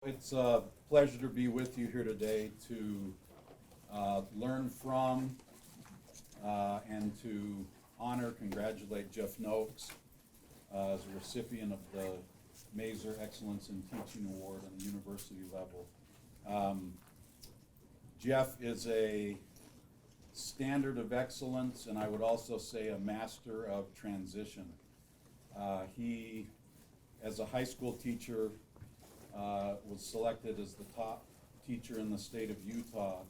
It's a pleasure to be with you here today to learn from and to honor, congratulate Jeff Nokes as a recipient of the Mazer Excellence in Teaching Award on the university level. Jeff is a standard of excellence, and I would also say a master of transition. He, as a high school teacher, was selected as the top teacher in the state of Utah,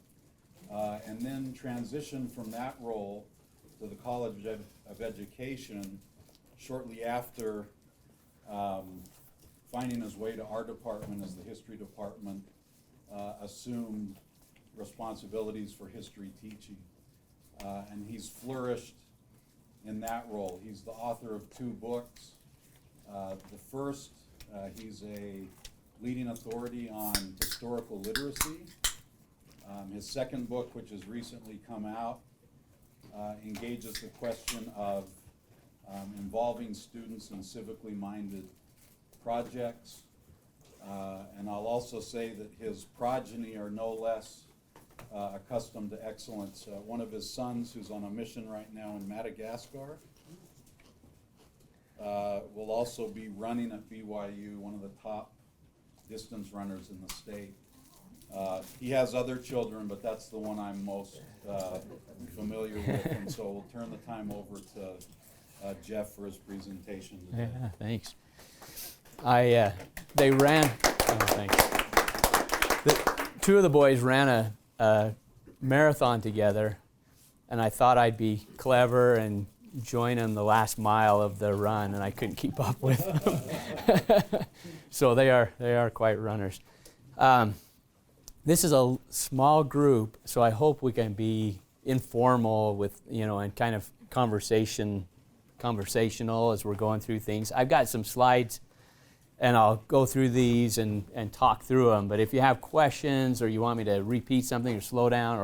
and then transitioned from that role to the College of Education shortly after finding his way to our department as the history department assumed responsibilities for history teaching. And he's flourished in that role. He's the author of 2 books. The first, he's a leading authority on historical literacy. His second book, which has recently come out, engages the question of involving students in civically minded projects. And I'll also say that his progeny are no less accustomed to excellence. One of his sons, who's on a mission right now in Madagascar, will also be running at BYU, one of the top distance runners in the state. He has other children, but that's the one I'm most familiar with, and so we'll turn the time over to Jeff for his presentation today. Yeah, thanks. They ran, thanks. 2 of the boys ran a marathon together, and I thought I'd be clever and join in the last mile of the run, and I couldn't keep up with them. So they are quite runners. This is a small group, so I hope we can be informal with, and kind of conversational as we're going through things. I've got some slides, and I'll go through these and talk through them. But if you have questions, or you want me to repeat something, or slow down,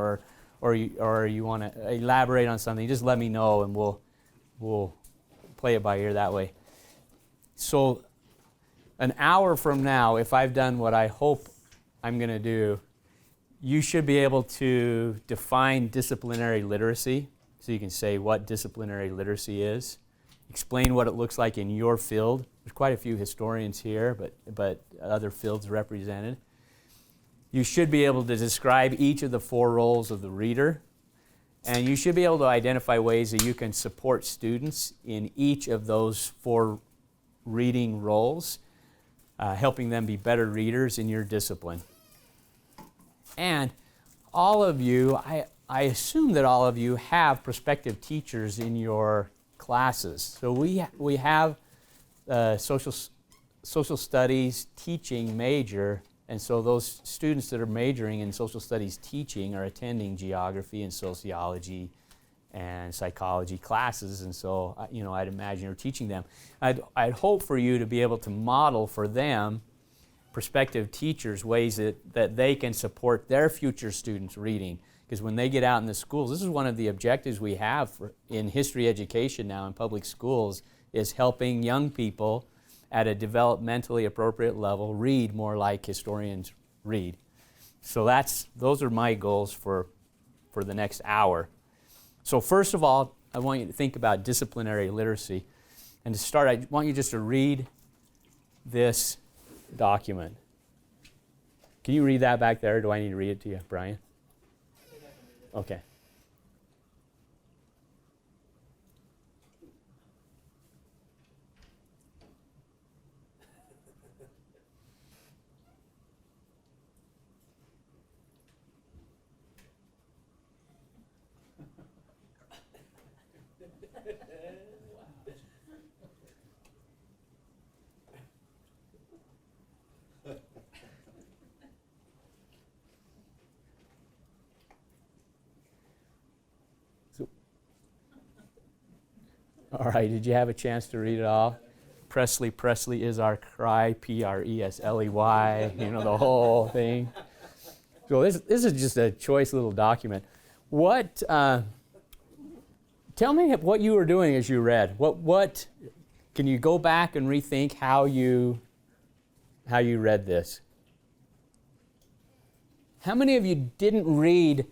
or you want to elaborate on something, just let me know, and we'll play it by ear that way. So an hour from now, if I've done what I hope I'm going to do, you should be able to define disciplinary literacy. So you can say what disciplinary literacy is, explain what it looks like in your field. There's quite a few historians here, but other fields represented. You should be able to describe each of the 4 roles of the reader. And you should be able to identify ways that you can support students in each of those 4 reading roles, helping them be better readers in your discipline. And all of you, I assume that all of you have prospective teachers in your classes. So we have social studies teaching major. And so those students that are majoring in social studies teaching are attending geography and sociology and psychology classes. And so, I'd imagine you're teaching them. I'd hope for you to be able to model for them, prospective teachers, ways that they can support their future students reading. Because when they get out in the schools, this is one of the objectives we have in history education now in public schools, is helping young people at a developmentally appropriate level read more like historians read. So those are my goals for the next hour. So first of all, I want you to think about disciplinary literacy. And to start, I want you just to read this document. Can you read that back there, or do I need to read it to you, Brian? Okay. All right, did you have a chance to read it all? Presley is our cry, Presley, the whole thing. So this is just a choice little document. Tell me what you were doing as you read. What can you go back and rethink how you read this? How many of you didn't read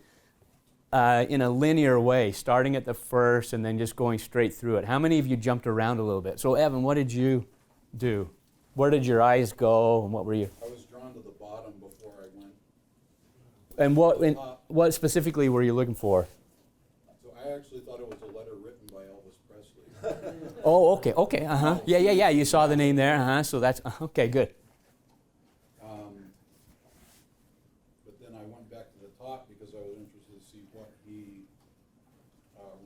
in a linear way, starting at the first and then just going straight through it? How many of you jumped around a little bit? So Evan, what did you do? Where did your eyes go, and what were you? I was drawn to the bottom before I went. And what specifically were you looking for? So I actually thought it was a letter written by Elvis Presley. Oh, okay, uh-huh. Yeah, you saw the name there, uh-huh, so that's, okay, good. But then I went back to the top because I was interested to see what he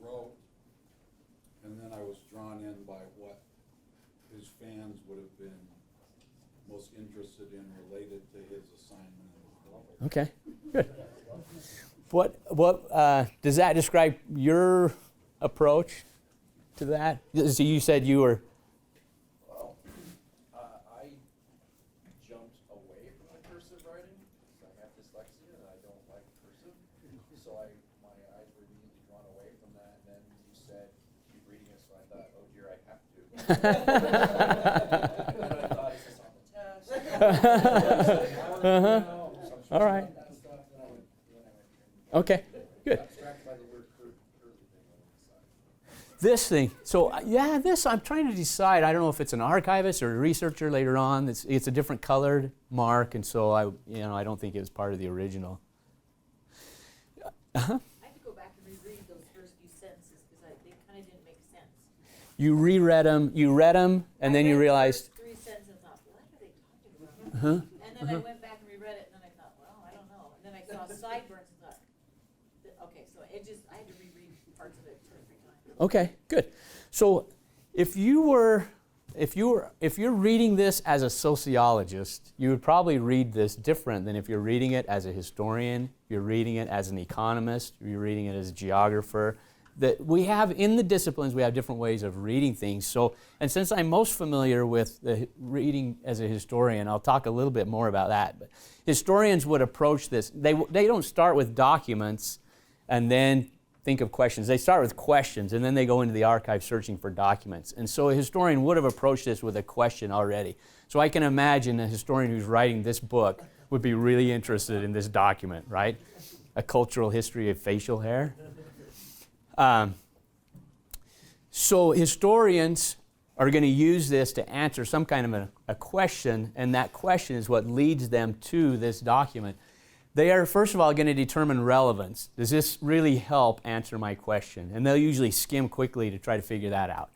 wrote, and then I was drawn in by what his fans would have been most interested in related to his assignment in the book. Okay, good. What does that describe your approach to that? So you said you were... Well, I jumped away from the cursive writing because I have dyslexia and I don't like cursive. So my eyes were immediately drawn away from that. And then you said, keep reading it, so I thought, oh dear, I have to. And then I thought, is this on the test? All right. Okay, good. This thing, so this I'm trying to decide. I don't know if it's an archivist or a researcher later on. It's a different colored mark, and so I don't think it was part of the original. I had to go back and reread those first few sentences because they kind of didn't make sense. You reread them. You read them, and then you realized. Three sentences. I thought, what are they talking about? And then I went back and reread it, and then I thought, well, I don't know. And then I saw sideburns and thought, okay, so I had to reread parts of it 2 or 3 times. Okay, good. So if you're reading this as a sociologist, you would probably read this different than if you're reading it as a historian, you're reading it as an economist, you're reading it as a geographer. That we have in the disciplines, we have different ways of reading things. So, and since I'm most familiar with the reading as a historian, I'll talk a little bit more about that. But historians would approach this. They don't start with documents and then think of questions. They start with questions, and then they go into the archive searching for documents. And so a historian would have approached this with a question already. So I can imagine a historian who's writing this book would be really interested in this document, right? A cultural history of facial hair. So historians are going to use this to answer some kind of a question, and that question is what leads them to this document. They are, first of all, going to determine relevance. Does this really help answer my question? And they'll usually skim quickly to try to figure that out.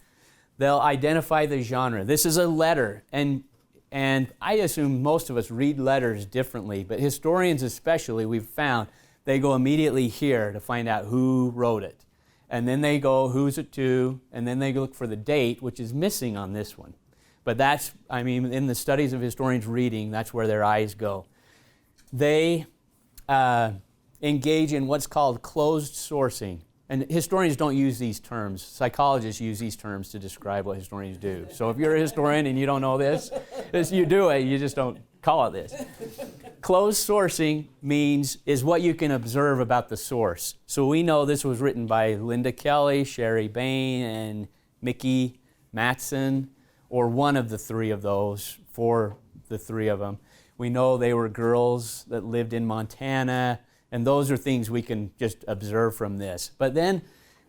They'll identify the genre. This is a letter, and I assume most of us read letters differently, but historians especially, we've found, they go immediately here to find out who wrote it. And then they go, who's it to? And then they look for the date, which is missing on this one. But that's, in the studies of historians reading, that's where their eyes go. They engage in what's called closed sourcing. And historians don't use these terms. Psychologists use these terms to describe what historians do. So if you're a historian and you don't know this, you do it, you just don't call it this. Closed sourcing is what you can observe about the source. So we know this was written by Linda Kelly, Sherry Bain, and Mickey Matson, or one of the three of those, for the three of them. We know they were girls that lived in Montana, and those are things we can just observe from this. But then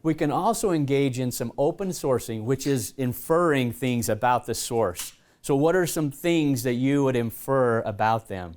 we can also engage in some open sourcing, which is inferring things about the source. So what are some things that you would infer about them?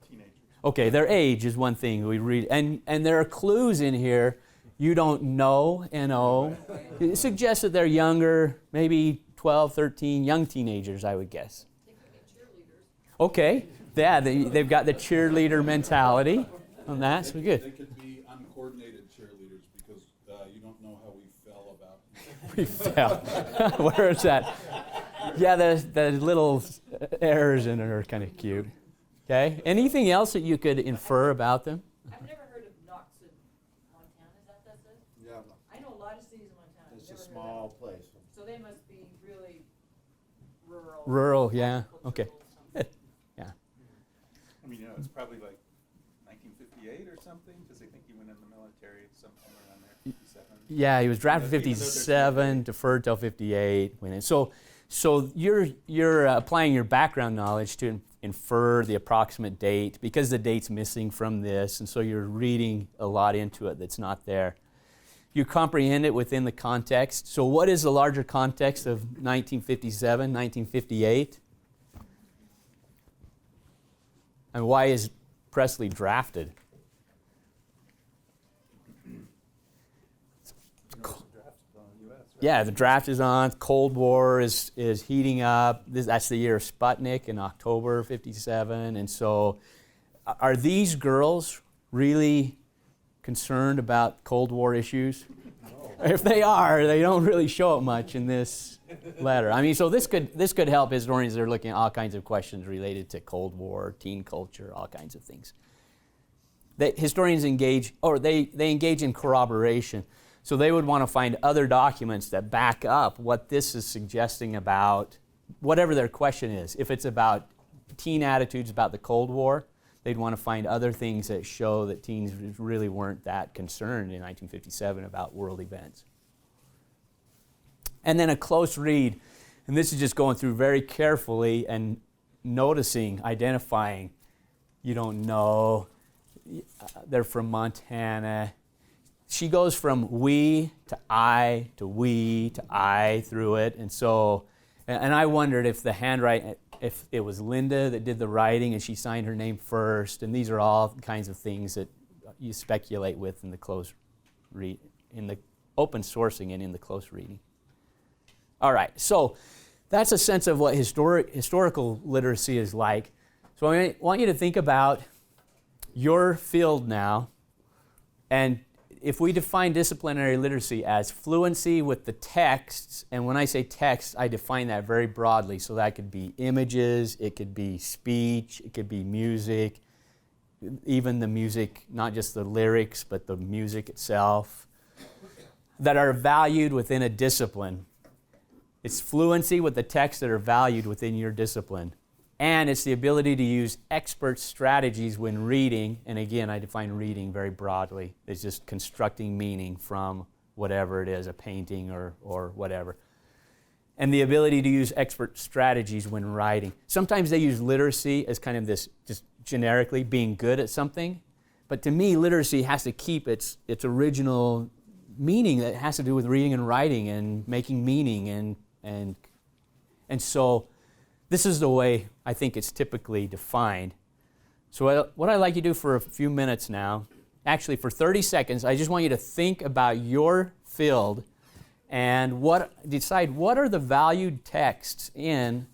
Teenagers. Okay, their age is one thing we read. And there are clues in here you don't know, N-O. It suggests that they're younger, maybe 12, 13, young teenagers, I would guess. They could be cheerleaders. Okay, yeah, they've got the cheerleader mentality on that, so good. They could be uncoordinated cheerleaders because you don't know how we fell about them. We fell. Where is that? Yeah, the little errors in it are kind of cute. Okay, anything else that you could infer about them? I've never heard of Nokes in Montana. Is that what that says? Yeah, I know a lot of cities in Montana. it's Never a heard small of place. that. So they must be really rural. Rural, yeah. Okay. agricultural something. Yeah. It's probably like 1958 or something, because I think he went in the military somewhere around there, 57. Yeah, he was drafted Even though they're 57, deferred till 58. So you're applying your background knowledge to infer the approximate date because the date's missing from this, and so you're reading a lot into it that's not there. You comprehend it within the context. So what is the larger context of 1957, 1958? And why is Presley drafted? Yeah, the draft is on. Cold War is heating up. That's the year of Sputnik in October '57. And so are these girls really concerned about Cold War issues? No. If they are, they don't really show it much in this letter. I mean, so this could help historians that are looking at all kinds of questions related to Cold War, teen culture, all kinds of things. Historians engage in corroboration. So they would want to find other documents that back up what this is suggesting about whatever their question is. If it's about teen attitudes about the Cold War, they'd want to find other things that show that teens really weren't that concerned in 1957 about world events. And then a close read, and this is just going through very carefully and noticing, identifying, you don't know, they're from Montana. She goes from we to I to we to I through it. And so, and I wondered if the handwriting, if it was Linda that did the writing and she signed her name first. And these are all kinds of things that you speculate with in the close read, in the open sourcing and in the close reading. All right, so that's a sense of what historical literacy is like. So I want you to think about your field now, and if we define disciplinary literacy as fluency with the texts, and when I say text, I define that very broadly. So that could be images, it could be speech, it could be music, even the music, not just the lyrics, but the music itself, that are valued within a discipline. It's fluency with the texts that are valued within your discipline. And it's the ability to use expert strategies when reading, and again, I define reading very broadly. It's just constructing meaning from whatever it is, a painting or whatever. And the ability to use expert strategies when writing. Sometimes they use literacy as kind of this, just generically being good at something. But to me, literacy has to keep its original meaning that has to do with reading and writing and making meaning. And so this is the way I think it's typically defined. So what I'd like you to do for a few minutes now, actually for 30 seconds, I just want you to think about your field and decide what are the valued texts in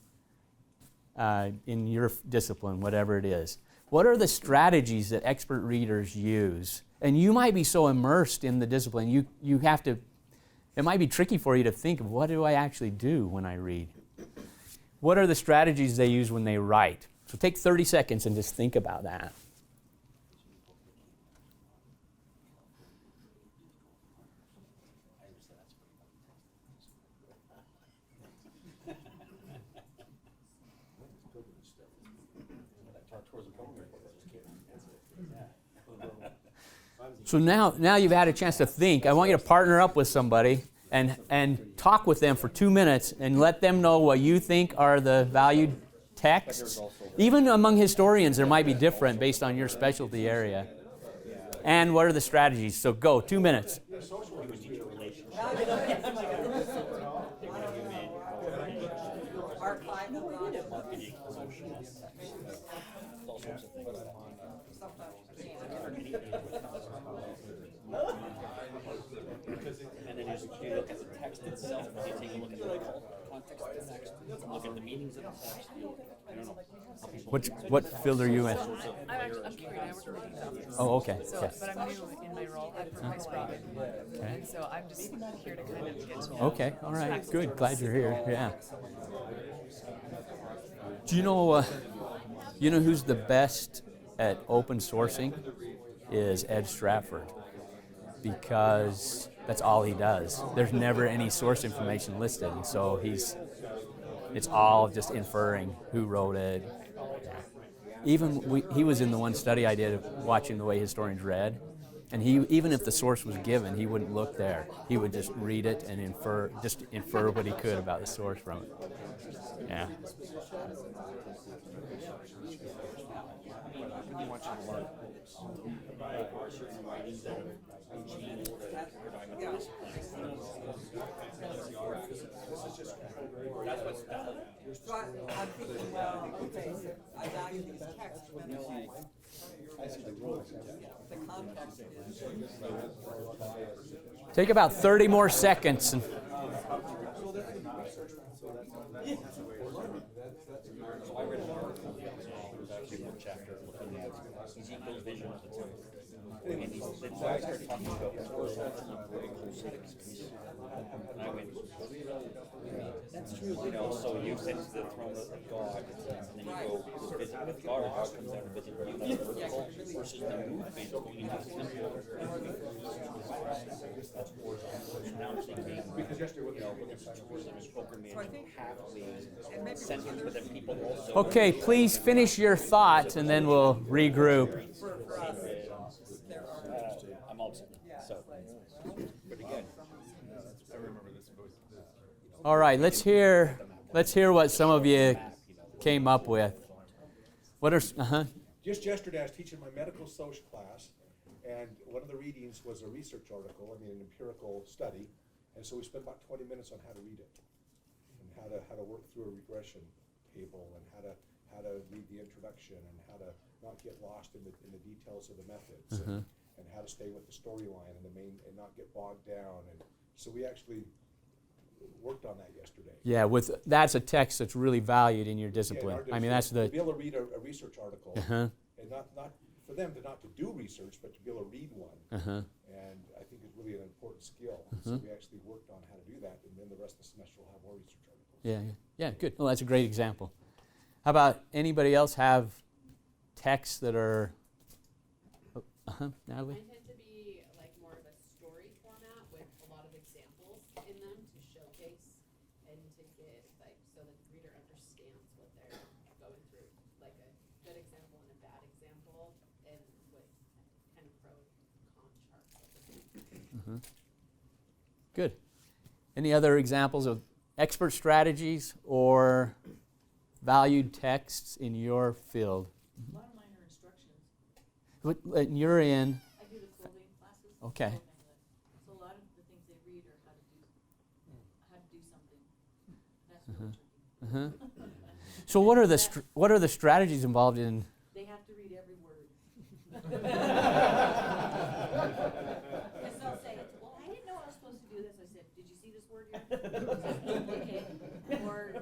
your discipline, whatever it is. What are the strategies that expert readers use? And you might be so immersed in the discipline, you have to, it might be tricky for you to think of what do I actually do when I read? What are the strategies they use when they write? So take 30 seconds and just think about that. So now you've had a chance to think. I want you to partner up with somebody and talk with them for 2 minutes and let them know what you think are the valued texts. Even among historians, there might be different based on your specialty area. And what are the strategies? So go, 2 minutes. And then you look at the text itself, you take a look at the context of the text, look at the meanings of the text. I don't know. What field are you in? I'm curator. I work in reading office. Oh, okay. So, Okay. but I'm new in my role. I'm from High Spring. And so I'm just here to kind of get to know. Okay, all right, good. Glad you're here. Yeah. Do you know who's the best at open sourcing? Is Ed Stratford, because that's all he does. There's never any source information listed, and so it's all just inferring who wrote it. Even he was in the one study I did of watching the way historians read, and even if the source was given, he wouldn't look there. He would just read it and infer what he could about the source from it. Yeah. You want you to learn books. There are certain writings that are routine that provide the disciplines. That's what's valid. So I'm thinking, well, okay, so I value these texts when they're like, the context is. Take about 30 more seconds. And So I read an article, it was actually a chapter looking at Ezekiel's vision of the temple. And the guy started talking about the horizontal and vertical cities. And I went, that's true. You know, so you ascend to the throne of God, and then you go visit with God, or God comes down to visit you. That's vertical versus the movement going into the temple. That's horizontal. So now I'm thinking, you know, look at tourism as programming pathways, centers, but then people also. okay, please finish your thoughts, and then we'll regroup. I'm all set. So, pretty good. I remember this book. All right, let's hear what some of you came up with. What are Just yesterday, I was teaching my medical social class, and one of the readings was a research article, an empirical study, and so we spent about 20 minutes on how to read it, and how to work through a regression table, and how to read the introduction, and how to not get lost in the details of the methods, and how to stay with the storyline and and not get bogged down. And so we actually worked on that yesterday. Yeah, that's a text that's really valued in your discipline. I mean, that's to the be able to read a research article, and not for them not to do research, but to be able to read one. And I think it's really an important skill. So we actually worked on how to do that, and then the rest of the semester we'll have more research articles. yeah, good. Well, that's a great example. How about anybody else have texts that are Natalie? Mine tend to be like more of a story format with a lot of examples in them to showcase and to get like so that the reader understands what they're going through, like a good example and a bad example, and with kind of pro con charts. Good. Any other examples of expert strategies or valued texts in your field? A lot of mine are instructions. What you're in? I do the clothing classes. Okay. So a lot of the things they read are how to do something. That's really tricky. So what are the strategies involved in? They have to read every word. Because they'll say, well, I didn't know I was supposed to do this. I said, did you see this word here? Okay. Or,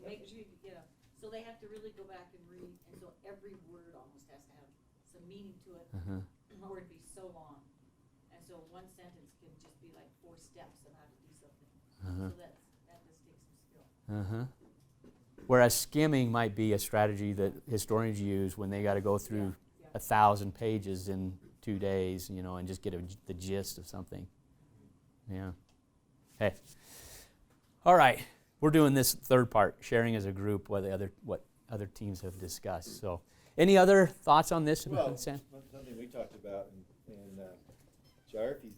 make sure, so they have to really go back and read. And so every word almost has to have some meaning to it, or it'd be so long. And so one sentence could just be like 4 steps of how to do something. So that just takes some skill. Whereas skimming might be a strategy that historians use when they got to go through 1,000 pages in 2 days, and just get the gist of something. Yeah. Hey. All right. We're doing this third part, sharing as a group what other teams have discussed. So, any other thoughts on this, Sam? Something we talked about in JAR, if you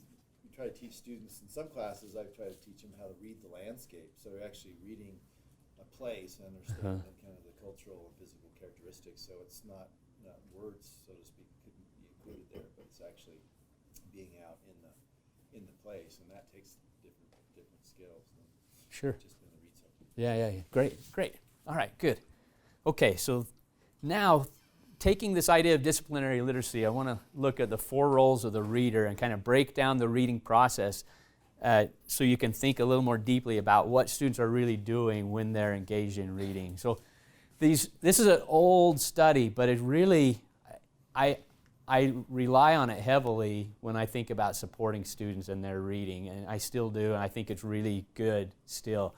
try to teach students in some classes, I've tried to teach them how to read the landscape. So they're actually reading a place and understanding kind of the cultural and physical characteristics. So it's not words, so to speak, couldn't be included there, but it's actually being out in the place, and that takes different skills than Sure. just being able to read something. Yeah. Great. All right, good. Okay, so now taking this idea of disciplinary literacy, I want to look at the 4 roles of the reader and kind of break down the reading process so you can think a little more deeply about what students are really doing when they're engaged in reading. So this is an old study, but it really, I rely on it heavily when I think about supporting students in their reading, and I still do, and I think it's really good still.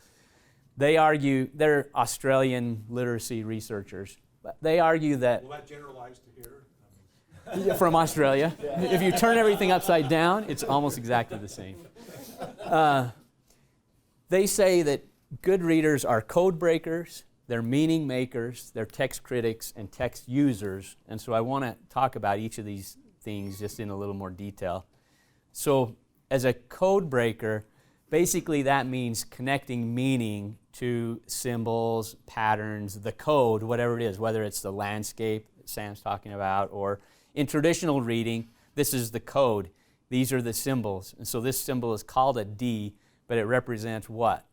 They argue, they're Australian literacy researchers, but they argue that... Will that generalize to here? From Australia. If you turn everything upside down, it's almost exactly the same. They say that good readers are code breakers, they're meaning makers, they're text critics, and text users. And so I want to talk about each of these things just in a little more detail. So as a code breaker, Basically, that means connecting meaning to symbols, patterns, the code, whatever it is, whether it's the landscape that Sam's talking about, or in traditional reading, this is the code. These are the symbols. And so this symbol is called a D, but it represents what?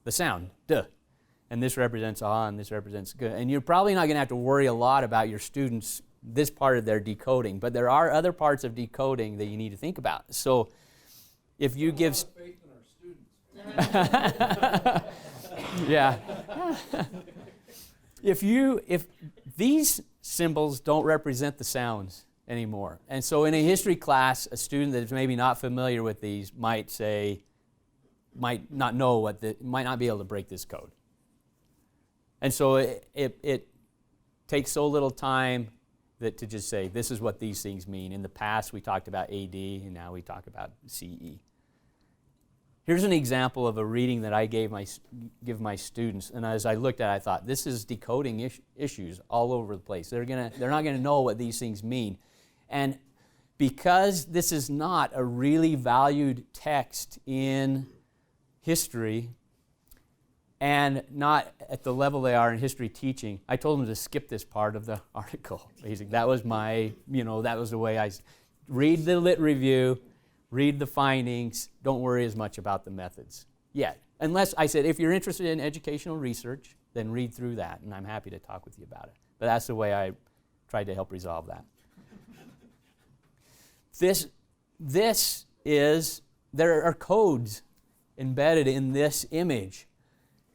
The sound, duh. And this represents ah, and this represents good. And you're probably not going to have to worry a lot about your students, this part of their decoding, but there are other parts of decoding that you need to think about. So if you give... faith in our students. Yeah. If these symbols don't represent the sounds anymore, and so in a history class, a student that's maybe not familiar with these might not know might not be able to break this code. And so it takes so little time to just say, this is what these things mean. In the past, we talked about AD, and now we talk about CE. Here's an example of a reading that I give my students, and as I looked at it, I thought, this is decoding issues all over the place. They're not going to know what these things mean. And because this is not a really valued text in history, and not at the level they are in history teaching, I told them to skip this part of the article. Basically, that was that was the way I read the lit review, read the findings, don't worry as much about the methods yet. Unless I said, if you're interested in educational research, then read through that, and I'm happy to talk with you about it. But that's the way I tried to help resolve that. There are codes embedded in this image.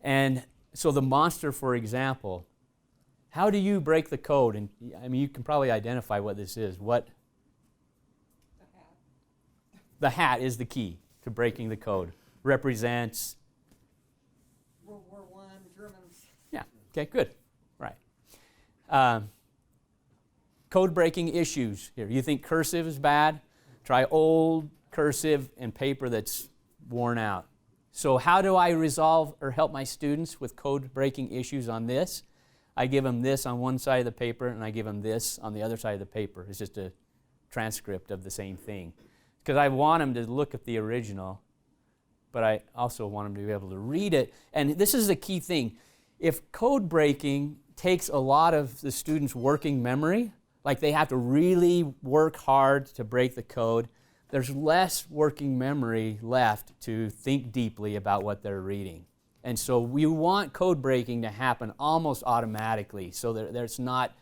And so the monster, for example, how do you break the code? And I mean, you can probably identify what this is. What? The hat is the key to breaking the code. Represents? World War I, Germans. Yeah, okay, good. Right. Code breaking issues here. You think cursive is bad? Try old cursive and paper that's worn out. So how do I resolve or help my students with code breaking issues on this? I give them this on one side of the paper, and I give them this on the other side of the paper. It's just a transcript of the same thing. Because I want them to look at the original, but I also want them to be able to read it. And this is a key thing. If code breaking takes a lot of the students' working memory, like they have to really work hard to break the code, there's less working memory left to think deeply about what they're reading. And so we want code breaking to happen almost automatically so that it's not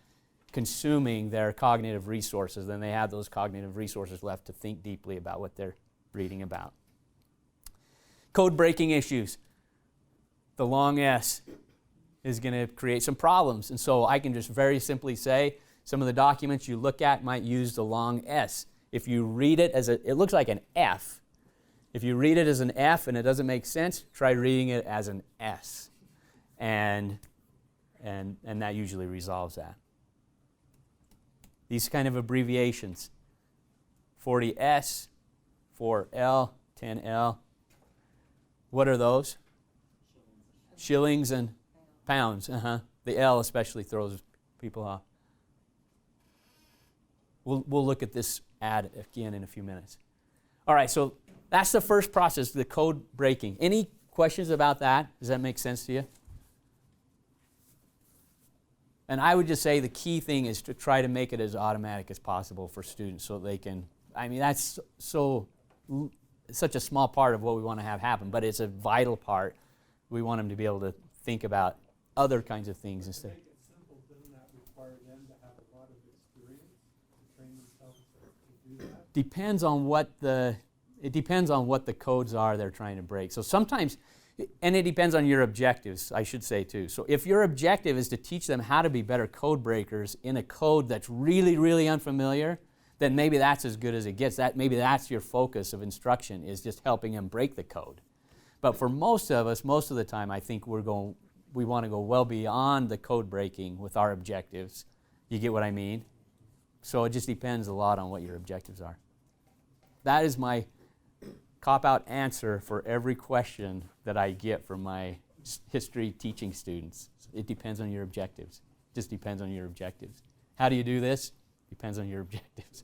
consuming their cognitive resources, then they have those cognitive resources left to think deeply about what they're reading about. Code breaking issues. The long S is going to create some problems. And so I can just very simply say some of the documents you look at might use the long S. If you read it it looks like an F. If you read it as an F and it doesn't make sense, try reading it as an S. And that usually resolves that. These kind of abbreviations. 40S, 4L, 10L. What are those? Shillings and pounds. The L especially throws people off. We'll look at this ad again in a few minutes. All right, so that's the first process, the code breaking. Any questions about that? Does that make sense to you? And I would just say the key thing is to try to make it as automatic as possible for students so they can, I mean, that's such a small part of what we want to have happen, but it's a vital part. We want them to be able to think about other kinds of things instead. To make it simple, doesn't that require them to have a lot of experience to train themselves to do that? It depends on what the codes are they're trying to break. So sometimes, and it depends on your objectives, I should say too. So if your objective is to teach them how to be better code breakers in a code that's really, really unfamiliar, then maybe that's as good as it gets. Maybe that's your focus of instruction, is just helping them break the code. But for most of us, most of the time, I think we want to go well beyond the code breaking with our objectives. You get what I mean? So it just depends a lot on what your objectives are. That is my cop-out answer for every question that I get from my history teaching students. It depends on your objectives. It just depends on your objectives. How do you do this? Depends on your objectives.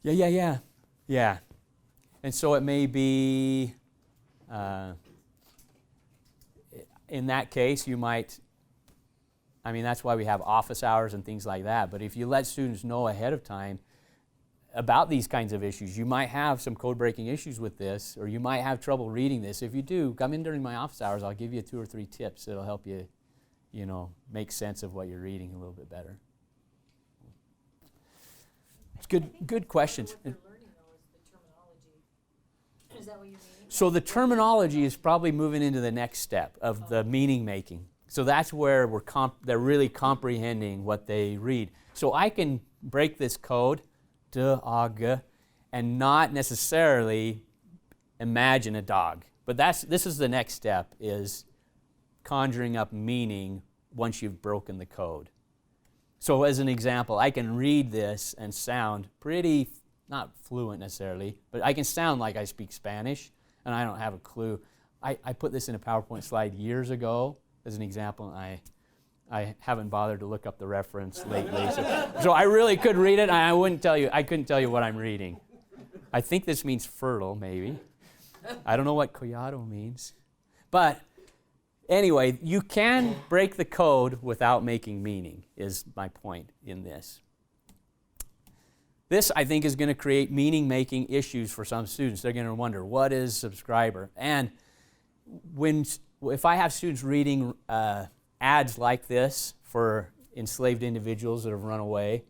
Yeah. Yeah. And so it may be, in that case, you might, I mean, that's why we have office hours and things like that. But if you let students know ahead of time about these kinds of issues, you might have some code breaking issues with this, or you might have trouble reading this. If you do, come in during my office hours. I'll give you 2 or 3 tips that'll help you, you know, make sense of what you're reading a little bit better. It's good questions. What they're learning though is the terminology. Is that what you mean? So the terminology is probably moving into the next step of the meaning making. So that's where they're really comprehending what they read. So I can break this code, and not necessarily imagine a dog. But this is the next step, is conjuring up meaning once you've broken the code. So as an example, I can read this and sound pretty, not fluent necessarily, but I can sound like I speak Spanish, and I don't have a clue. I put this in a PowerPoint slide years ago as an example, and I haven't bothered to look up the reference lately. So I really could read it, and I couldn't tell you what I'm reading. I think this means fertile, maybe. I don't know what collado means. But anyway, you can break the code without making meaning, is my point in this. This, I think, is going to create meaning-making issues for some students. They're going to wonder, what is subscriber? And if I have students reading ads like this for enslaved individuals that have run away,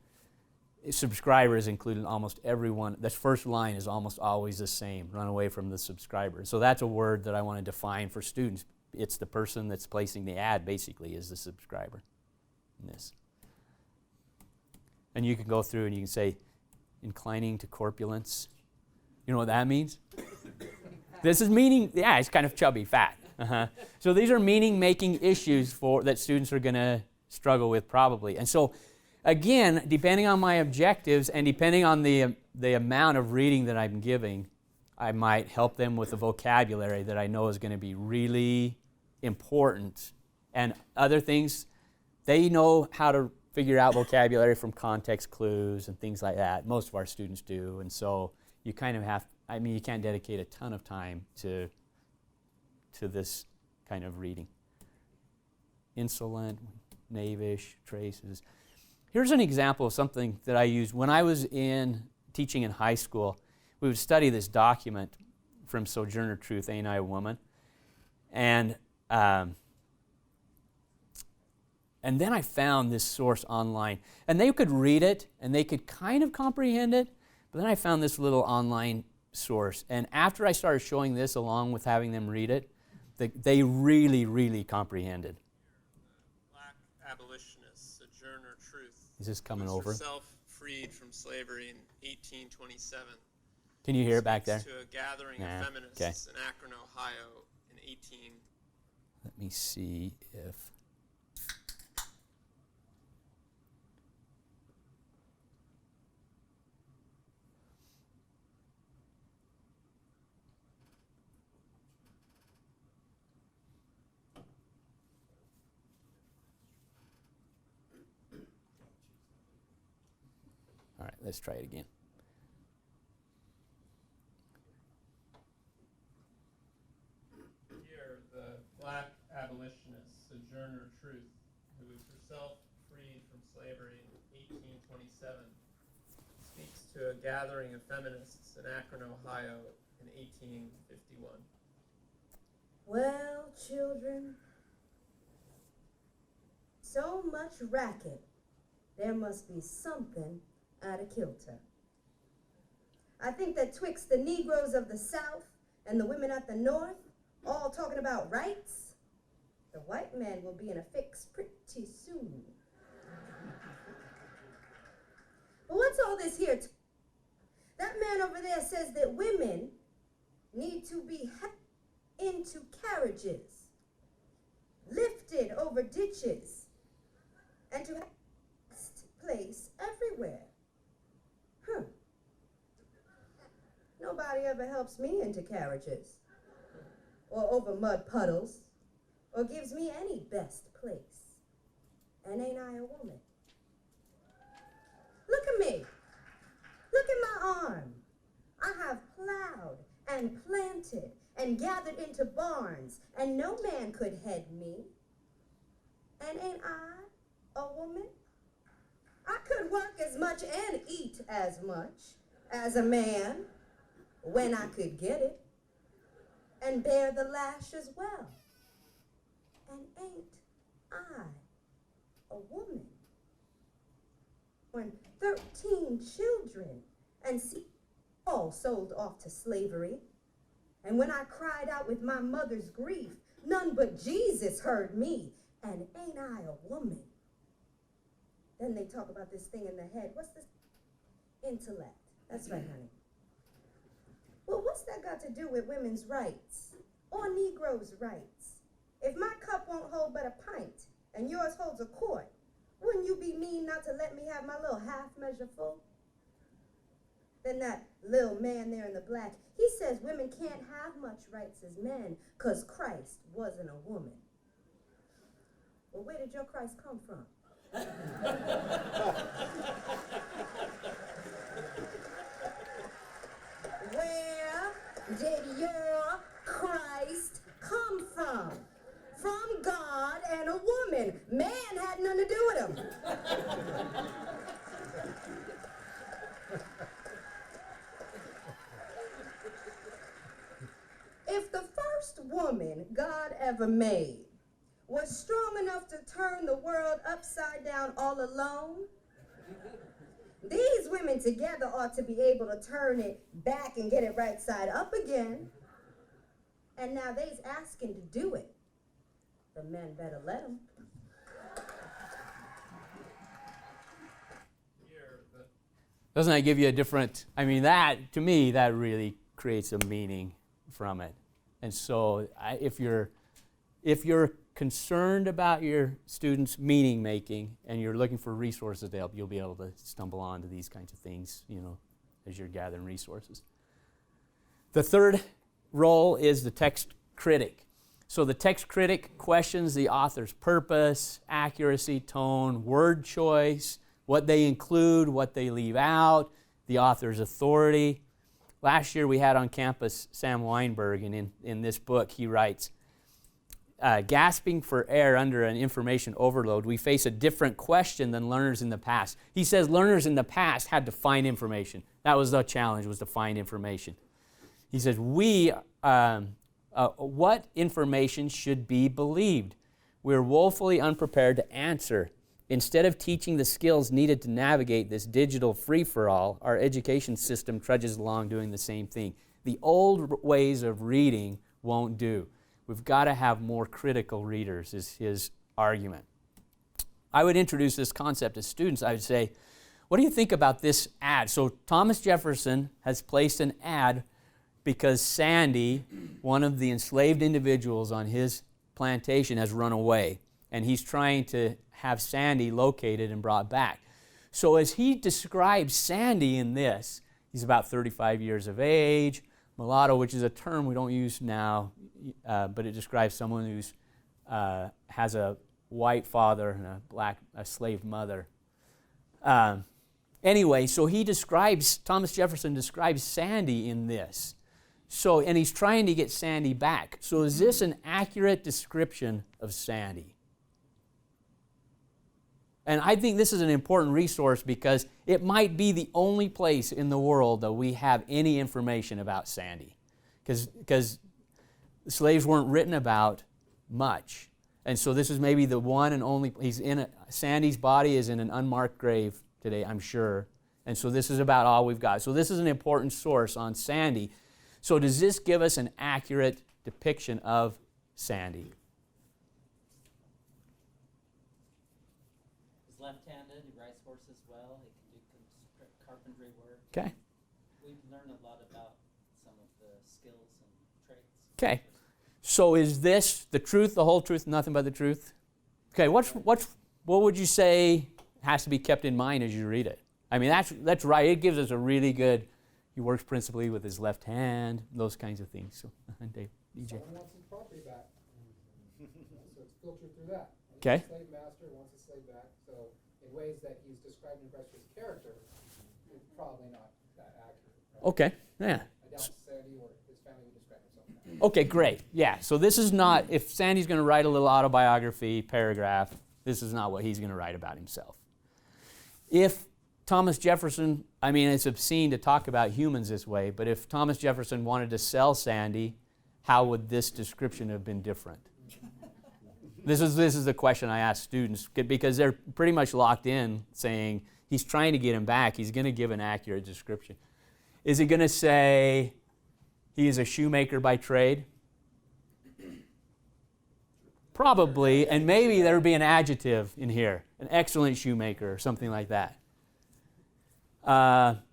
subscriber is included in almost everyone. The first line is almost always the same, run away from the subscriber. So that's a word that I want to define for students. It's the person that's placing the ad, basically, is the subscriber in this. And you can go through and you can say, inclining to corpulence. You know what that means? This is meaning, yeah, it's kind of chubby, fat. So these are meaning-making issues that students are going to struggle with probably. And so, again, depending on my objectives and depending on the amount of reading that I'm giving, I might help them with the vocabulary that I know is going to be really important. And other things, they know how to figure out vocabulary from context clues and things like that. Most of our students do. And so you kind of have, I mean, you can't dedicate a ton of time to this kind of reading. Insolent, knavish, traces. Here's an example of something that I used when I was teaching in high school. We would study this document from Sojourner Truth, Ain't I a Woman? And then I found this source online. And they could read it, and they could kind of comprehend it, but then I found this little online source. And after I started showing this along with having them read it, they really, really comprehended. Black abolitionist, Sojourner Truth. Is this coming over? Herself freed from slavery in 1827. Can you hear it back there? To a gathering of feminists in Akron, Ohio in 18... Let me see if... All right, let's try it again. Here, the black abolitionist, Sojourner Truth, who was herself freed from slavery in 1827, speaks to a gathering of feminists in Akron, Ohio in 1851. Well, children, so much racket, there must be something out of kilter. I think that twixt the Negroes of the South and the women at the North, all talking about rights, the white man will be in a fix pretty soon. But what's all this here? That man over there says that women need to be into carriages, lifted over ditches, and to have place everywhere. Nobody ever helps me into carriages, or over mud puddles, or gives me any best place. And ain't I a woman? Look at me. Look at my arm. I have plowed and planted and gathered into barns, and no man could head me. And ain't I a woman? I could work as much and eat as much as a man when I could get it, and bear the lash as well. And ain't I a woman? When 13 children and all sold off to slavery, and when I cried out with my mother's grief, none but Jesus heard me, and ain't I a woman? Then they talk about this thing in the head. What's this? Intellect. That's right, honey. Well, what's that got to do with women's rights or Negroes' rights? If my cup won't hold but a pint and yours holds a quart, wouldn't you be mean not to let me have my little half measure full? Then that little man there in the black, he says women can't have much rights as men because Christ wasn't a woman. Well, where did your Christ come from? Where did your Christ come from? From God and a woman. Man had nothing to do with him. If the first woman God ever made was strong enough to turn the world upside down all alone, these women together ought to be able to turn it back and get it right side up again. And now they's asking to do it. The men better let them. Doesn't that give you a different, I mean, that, to me, that really creates a meaning from it. And so if you're concerned about your students' meaning making and you're looking for resources to help, you'll be able to stumble onto these kinds of things, you know, as you're gathering resources. The third role is the text critic. So the text critic questions the author's purpose, accuracy, tone, word choice, what they include, what they leave out, the author's authority. Last year we had on campus Sam Weinberg, and in this book he writes, gasping for air under an information overload, we face a different question than learners in the past. He says learners in the past had to find information. That was the challenge, was to find information. He says, what information should be believed? We're woefully unprepared to answer. Instead of teaching the skills needed to navigate this digital free-for-all, our education system trudges along doing the same thing. The old ways of reading won't do. We've got to have more critical readers, is his argument. I would introduce this concept to students. I would say, what do you think about this ad? So Thomas Jefferson has placed an ad because Sandy, one of the enslaved individuals on his plantation, has run away. And he's trying to have Sandy located and brought back. So as he describes Sandy in this, he's about 35 years of age, mulatto, which is a term we don't use now, but it describes someone who's has a white father and a slave mother. Anyway, so Thomas Jefferson describes Sandy in this. So, and he's trying to get Sandy back. So is this an accurate description of Sandy? And I think this is an important resource because it might be the only place in the world that we have any information about Sandy. Because slaves weren't written about much. And so this is maybe the one and only, Sandy's body is in an unmarked grave today, I'm sure. And so this is about all we've got. So this is an important source on Sandy. So does this give us an accurate depiction of Sandy? He's left-handed, he rides horses as well, he can do carpentry work. Okay. We've learned a lot about some of the skills and traits. Okay. So is this the truth, the whole truth, nothing but the truth? Okay, what would you say has to be kept in mind as you read it? I mean, that's right. It gives us a really good, he works principally with his left hand, those kinds of things. So, Dave, DJ. Someone wants his property back. So it's filtered through that. Okay. The slave master wants his slave back. So in ways that he's described in Brester's character, it's probably not that accurate. Right? Okay. Yeah. I doubt Sandy or his family would describe himself that. Okay, great. Yeah, so this is not, if Sandy's going to write a little autobiography paragraph, this is not what he's going to write about himself. If Thomas Jefferson, I mean, it's obscene to talk about humans this way, but if Thomas Jefferson wanted to sell Sandy, how would this description have been different? This is the question I ask students, because they're pretty much locked in saying he's trying to get him back. He's going to give an accurate description. Is he going to say he is a shoemaker by trade? Probably, and maybe there would be an adjective in here, an excellent shoemaker or something like that. Not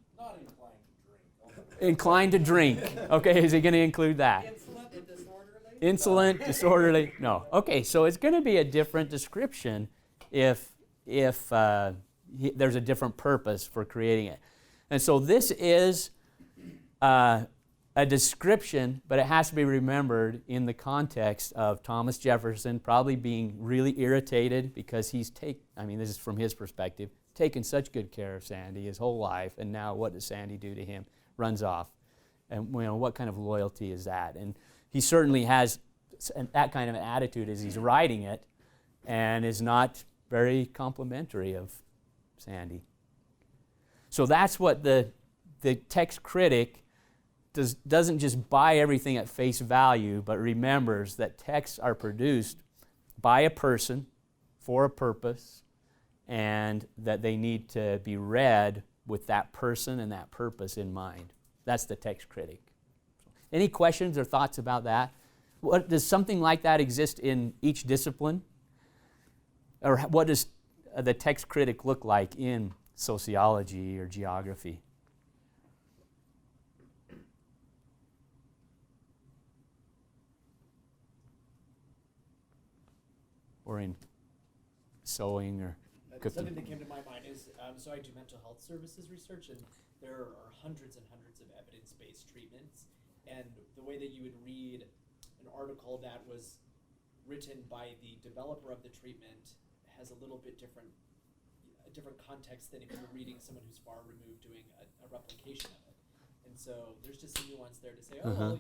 Inclined to drink. Okay, is he going to include that? Insolent and disorderly? Insolent, disorderly? No. Okay, so it's going to be a different description if there's a different purpose for creating it. And so this is a description, but it has to be remembered in the context of Thomas Jefferson probably being really irritated because this is from his perspective, taken such good care of Sandy his whole life, and now what does Sandy do to him? Runs off. And what kind of loyalty is that? And he certainly has that kind of an attitude as he's writing it, and is not very complimentary of Sandy. So that's what the text critic doesn't just buy everything at face value, but remembers that texts are produced by a person for a purpose, and that they need to be read with that person and that purpose in mind. That's the text critic. Any questions or thoughts about that? Does something like that exist in each discipline? Or what does the text critic look like in sociology or geography? Or in sewing or cooking? Something that came to my mind is, so I do mental health services research, and there are hundreds and hundreds of evidence-based treatments, and the way that you would read an article that was written by the developer of the treatment has a little bit different context than if you're reading someone who's far removed doing a replication of it. And so there's just some nuance there to say, well,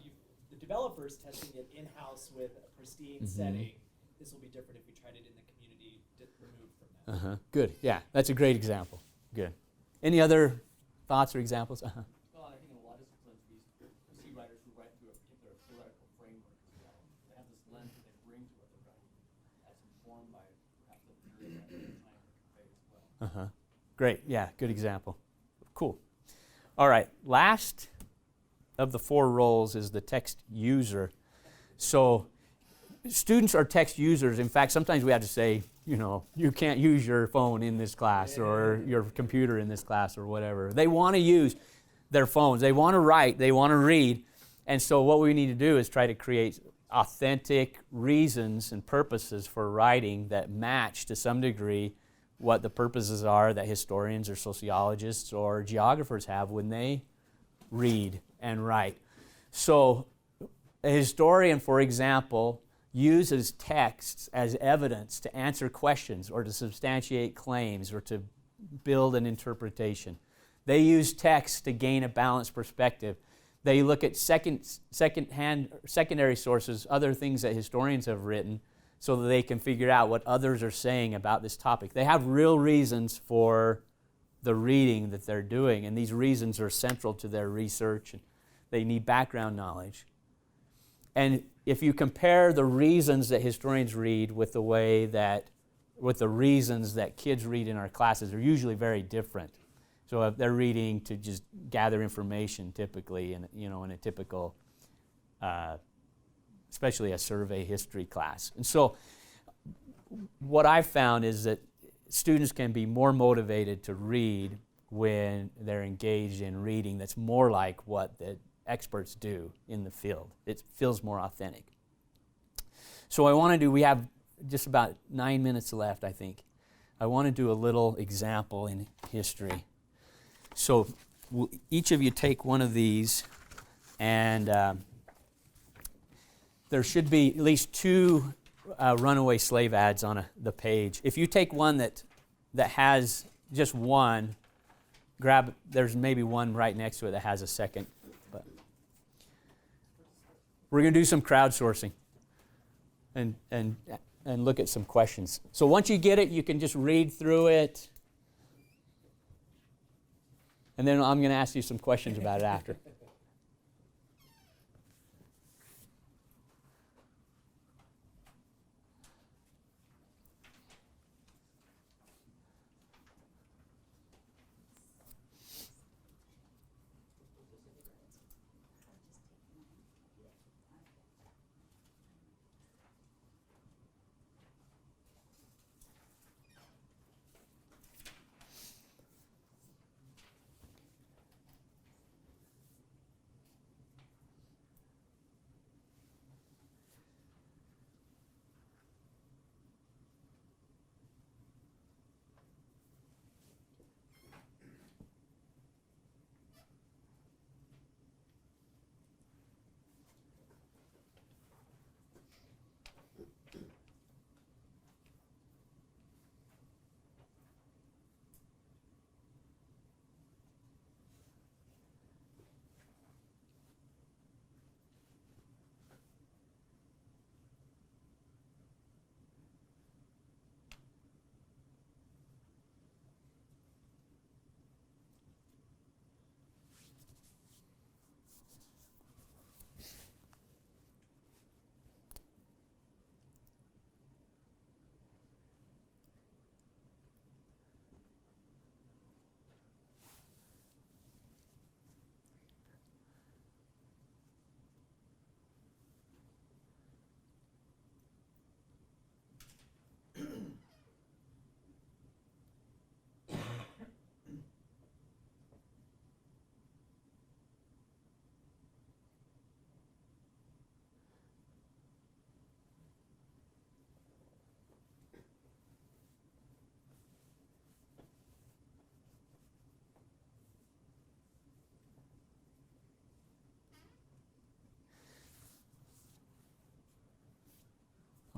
the developer's testing it in-house with a pristine setting. This will be different if we tried it in the community removed from that. Good. Yeah, that's a great example. Good. Any other thoughts or examples? Well, I think in a lot of disciplines, we see writers who write through a particular theoretical framework as well. They have this lens that they bring to what they're writing, that's informed by perhaps the theory that they're trying to convey as well. Great. Yeah, good example. Cool. All right. Last of the 4 roles is the text user. So students are text users. In fact, sometimes we have to say, you can't use your phone in this class or your computer in this class or whatever. They want to use their phones. They want to write. They want to read. And so what we need to do is try to create authentic reasons and purposes for writing that match to some degree what the purposes are that historians or sociologists or geographers have when they read and write. So a historian, for example, uses texts as evidence to answer questions or to substantiate claims or to build an interpretation. They use text to gain a balanced perspective. They look at secondary sources, other things that historians have written, so that they can figure out what others are saying about this topic. They have real reasons for the reading that they're doing, and these reasons are central to their research. And they need background knowledge. And if you compare the reasons that historians read with the reasons that kids read in our classes, they're usually very different. So if they're reading to just gather information, typically, in a typical, especially a survey history class. And so what I've found is that students can be more motivated to read when they're engaged in reading that's more like what the experts do in the field. It feels more authentic. So we have just about 9 minutes left, I think. I want to do a little example in history. So each of you take one of these, and there should be at least 2 runaway slave ads on the page. If you take one that has just one, there's maybe one right next to it that has a second. we're going to do some crowdsourcing and look at some questions. So once you get it, you can just read through it. And then I'm going to ask you some questions about it after.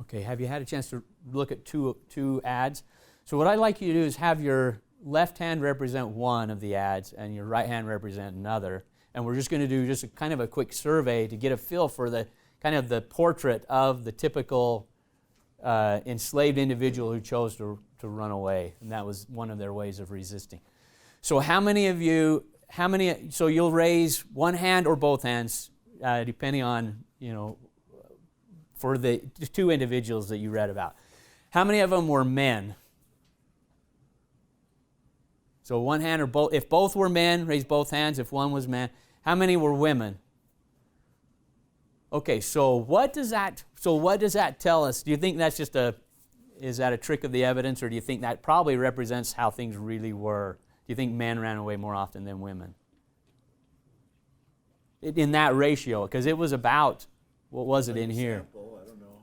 Okay, have you had a chance to look at two ads? So what I'd like you to do is have your left hand represent one of the ads and your right hand represent another. And we're just going to do just a kind of a quick survey to get a feel for the kind of the portrait of the typical enslaved individual who chose to run away. And that was one of their ways of resisting. So how many of you, so you'll raise one hand or both hands, depending on, for the two individuals that you read about. How many of them were men? So one hand or both. If both were men, raise both hands. If one was man. How many were women? Okay, so what does that tell us? Do you think that's just is that a trick of the evidence, or do you think that probably represents how things really were? Do you think men ran away more often than women? In that ratio, because it was about, what was it in here? Sample, I don't know.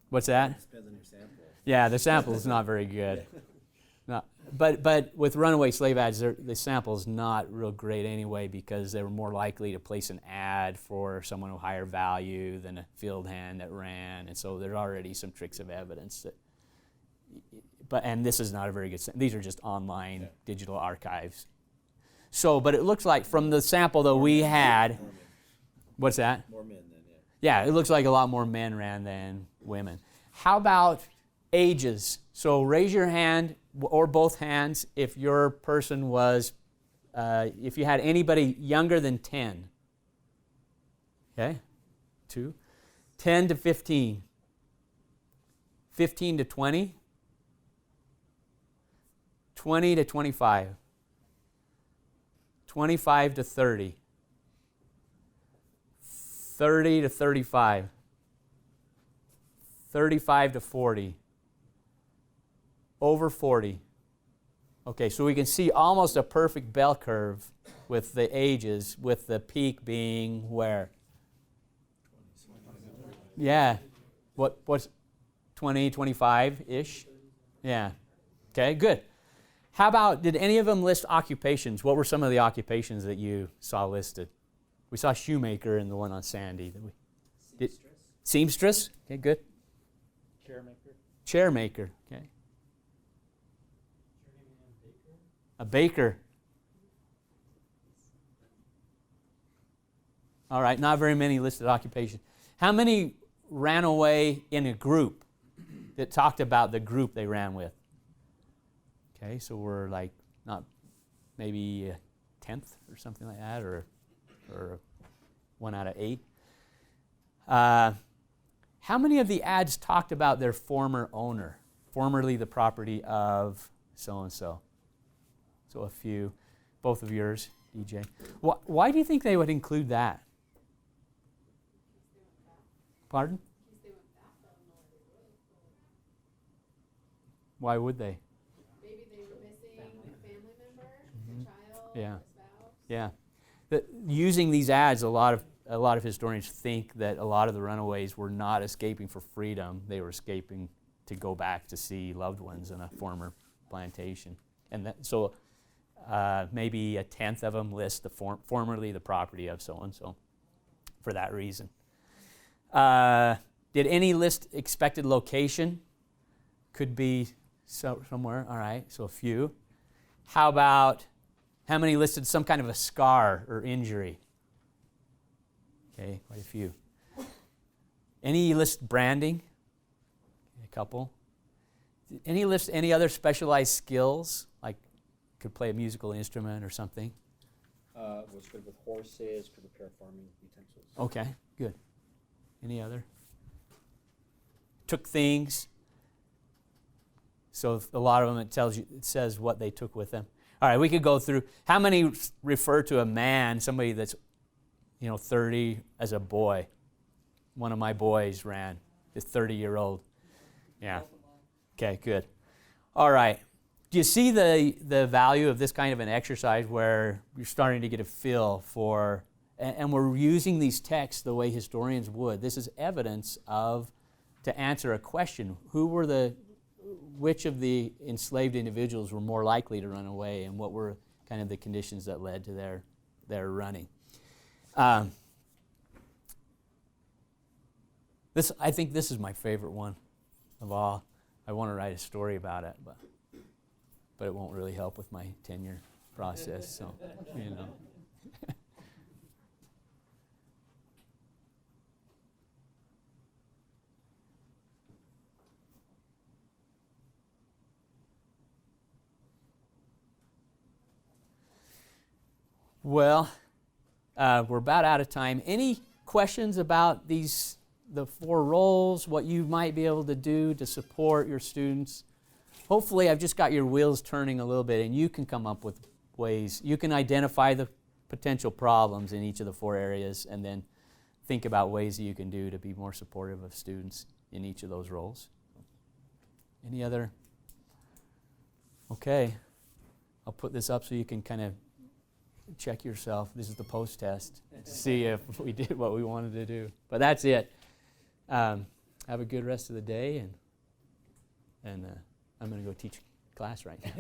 What's that? It depends on your sample. Yeah, the sample is not very good. No, but with runaway slave ads, the sample is not real great anyway, because they were more likely to place an ad for someone of higher value than a field hand that ran, and so there's already some tricks of evidence that. And this is not a very good. These are just online digital archives. So, but it looks like from the sample that we had. What's that? More men than, yeah. Yeah, it looks like a lot more men ran than women. How about ages? So raise your hand or both hands if your person was, if you had anybody younger than 10. Okay, 2. 10 to 15. 15 to 20. 20 to 25. 25 to 30. 30 to 35. 35 to 40. Over 40. Okay, so we can see almost a perfect bell curve with the ages, with the peak being where? Yeah. What's 20, 25-ish? Yeah. Okay, good. How about, did any of them list occupations? What were some of the occupations that you saw listed? We saw shoemaker in the one on Sandy. Seamstress. Seamstress? Okay, good. Chairmaker. Chairmaker, okay. A baker. All right, not very many listed occupations. How many ran away in a group that talked about the group they ran with? Okay, so we're like not maybe a tenth or something like that, or 1 out of 8. How many of the ads talked about their former owner, formerly the property of so-and-so? So a few, both of yours, DJ. Why do you think they would include that? Pardon? Why would they? Maybe they were missing a family member, a child, Yeah. a spouse. Yeah. Using these ads, a lot of historians think that a lot of the runaways were not escaping for freedom. They were escaping to go back to see loved ones in a former plantation. And so maybe a tenth of them list the formerly the property of so-and-so for that reason. Did any list expected location? Could be somewhere. All right, so a few. How many listed some kind of a scar or injury? Okay, quite a few. Any list branding? A couple. Any list any other specialized skills, like could play a musical instrument or something? Was good with horses, could repair farming utensils. Okay, good. Any other? Took things. So a lot of them it says what they took with them. All right, we could go through. How many refer to a man, somebody that's 30 as a boy? One of my boys ran, this 30-year-old. Yeah. Okay, good. All right. Do you see the value of this kind of an exercise where you're starting to get a feel for, and we're using these texts the way historians would. This is evidence to answer a question. Which of the enslaved individuals were more likely to run away, and what were kind of the conditions that led to their running? I think this is my favorite one of all. I want to write a story about it, but it won't really help with my tenure process. So, Well, we're about out of time. Any questions about the 4 roles, what you might be able to do to support your students? Hopefully I've just got your wheels turning a little bit and you can come up with ways. You can identify the potential problems in each of the 4 areas and then think about ways that you can do to be more supportive of students in each of those roles. Any other? Okay. I'll put this up so you can kind of check yourself. This is the post-test to see if we did what we wanted to do. But that's it. Have a good rest of the day, and I'm going to go teach class right now.